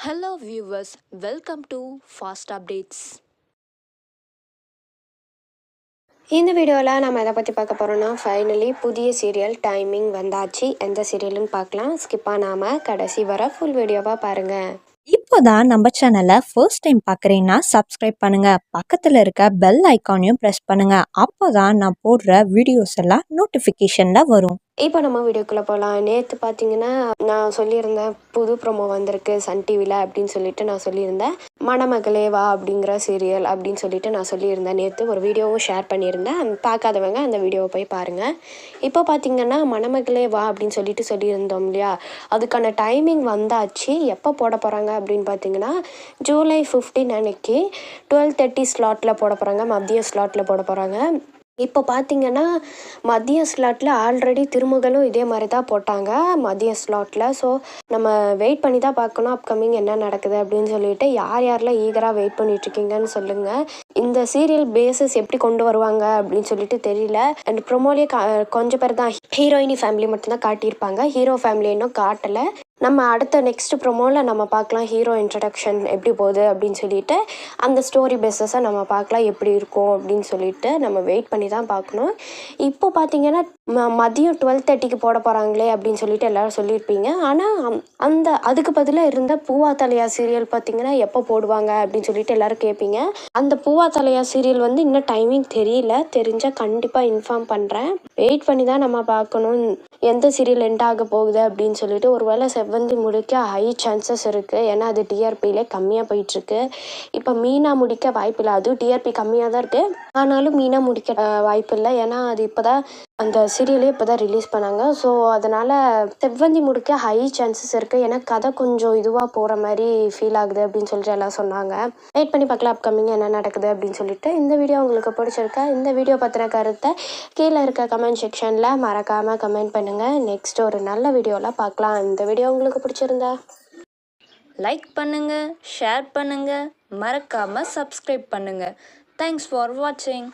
Hello viewers, welcome to Fast Updates. இந்த வீடியோவில் நம்ம எதை பற்றி பார்க்க போகிறோம்னா ஃபைனலி புதிய சீரியல் டைமிங் வந்தாச்சு. எந்த சீரியல்னு பார்க்கலாம். ஸ்கிப் பண்ணாமல் கடைசி வர ஃபுல் வீடியோவாக பாருங்கள். இப்போதான் நம்ம சேனலை ஃபர்ஸ்ட் டைம் பார்க்குறீங்கன்னா சப்ஸ்கிரைப் பண்ணுங்க, பக்கத்தில் இருக்க பெல் ஐக்கானையும் ப்ரெஸ் பண்ணுங்க. அப்போதான் நான் போடுற வீடியோஸ் எல்லாம் நோட்டிஃபிகேஷன்ல வரும். இப்போ நம்ம வீடியோக்குள்ளே போகலாம். நேற்று பார்த்தீங்கன்னா நான் சொல்லியிருந்தேன் புது ப்ரோமோ வந்திருக்கு சன் டிவியில் அப்படின்னு சொல்லிட்டு நான் சொல்லியிருந்தேன். மணமகளே வா அப்படிங்கிற சீரியல் அப்படின்னு சொல்லிட்டு நான் சொல்லியிருந்தேன். நேற்று ஒரு வீடியோவும் ஷேர் பண்ணியிருந்தேன். பார்க்காதவங்க அந்த வீடியோவை போய் பாருங்கள். இப்போ பார்த்தீங்கன்னா மணமகளே வா அப்படின்னு சொல்லிட்டு சொல்லியிருந்தோம் இல்லையா, அதுக்கான டைமிங் வந்தாச்சு. எப்போ போட போகிறாங்க அப்படின்னு பார்த்தீங்கன்னா ஜூலை 15 அன்னைக்கு 12:30 ஸ்லாட்டில் போட போகிறாங்க, மதிய ஸ்லாட்டில் போட போகிறாங்க. இப்போ பார்த்தீங்கன்னா மதிய ஸ்லாட்டில் ஆல்ரெடி திருமகளும் இதே மாதிரி தான் போட்டாங்க மதிய ஸ்லாட்டில். ஸோ நம்ம வெயிட் பண்ணி தான் பார்க்கணும் அப்கமிங் என்ன நடக்குது அப்படின்னு சொல்லிட்டு. யார் யாரெல்லாம் ஈகராக வெயிட் பண்ணிகிட்ருக்கீங்கன்னு சொல்லுங்கள். இந்த சீரியல் பேஸஸ் எப்படி கொண்டு வருவாங்க அப்படின்னு சொல்லிட்டு தெரியல. அண்ட் ப்ரொமோலேயே கொஞ்சம் பேர் தான் ஹீரோயினி ஃபேமிலி மட்டும்தான் காட்டியிருப்பாங்க, ஹீரோ ஃபேமிலி இன்னும் காட்டலை. நம்ம அடுத்த நெக்ஸ்ட் ப்ரொமோவில் நம்ம பார்க்கலாம் ஹீரோ இன்ட்ரடக்ஷன் எப்படி போகுது அப்படின்னு சொல்லிட்டு. அந்த ஸ்டோரி பேஸஸை நம்ம பார்க்கலாம் எப்படி இருக்கும் அப்படின்னு சொல்லிட்டு. நம்ம வெயிட் பண்ணி தான் பார்க்கணும். இப்போ பார்த்தீங்கன்னா மதியம் 12:30க்கு போட போகிறாங்களே அப்படின்னு சொல்லிட்டு எல்லோரும் சொல்லியிருப்பீங்க. ஆனால் அதுக்கு பதிலாக இருந்த பூவா தலையா சீரியல் பார்த்தீங்கன்னா எப்போ போடுவாங்க அப்படின்னு சொல்லிட்டு எல்லோரும் கேட்பீங்க. அந்த பூவா தலையா சீரியல் இன்னும் டைமிங் தெரியல. தெரிஞ்சால் கண்டிப்பாக இன்ஃபார்ம் பண்ணுறேன். வெயிட் பண்ணி தான் நம்ம பார்க்கணும் எந்த சீரியல் எண்ட் ஆக போகுது அப்படின்னு சொல்லிட்டு. ஒருவேளை செவ்வந்தி முடிக்க ஹை சான்சஸ் இருக்குது, ஏன்னா அது டிஆர்பியிலே கம்மியாக போயிட்டுருக்கு. இப்போ மீனா முடிக்க வாய்ப்பில்லை. அதுவும் டிஆர்பி கம்மியாக தான் இருக்குது, ஆனாலும் மீனா முடிக்க வாய்ப்பில்லை. ஏன்னா அது இப்போ தான் அந்த சீரியலே இப்போ தான் ரிலீஸ் பண்ணாங்க. ஸோ அதனால் செவ்வந்தி முடிக்க ஹை சான்சஸ் இருக்குது. ஏன்னா கதை கொஞ்சம் இதுவாக போகிற மாதிரி ஃபீல் ஆகுது அப்படின்னு சொல்லிட்டு எல்லாம் சொன்னாங்க. வெயிட் பண்ணி பார்க்கலாம் அப்கமிங் என்ன நடக்குது அப்படின்னு சொல்லிட்டு. இந்த வீடியோ உங்களுக்கு பிடிச்சிருக்கா? இந்த வீடியோ பற்றின கருத்தை கீழே இருக்க கமெண்ட் செக்ஷனில் மறக்காமல் கமெண்ட் பண்ணுங்கள். நெக்ஸ்ட் ஒரு நல்ல வீடியோவில் பார்க்கலாம். இந்த வீடியோ உங்களுக்கு பிடிச்சிருந்தா லைக் பண்ணுங்க, ஷேர் பண்ணுங்க, மறக்காம சப்ஸ்கிரைப் பண்ணுங்க. தேங்க்ஸ் ஃபார் வாட்சிங்.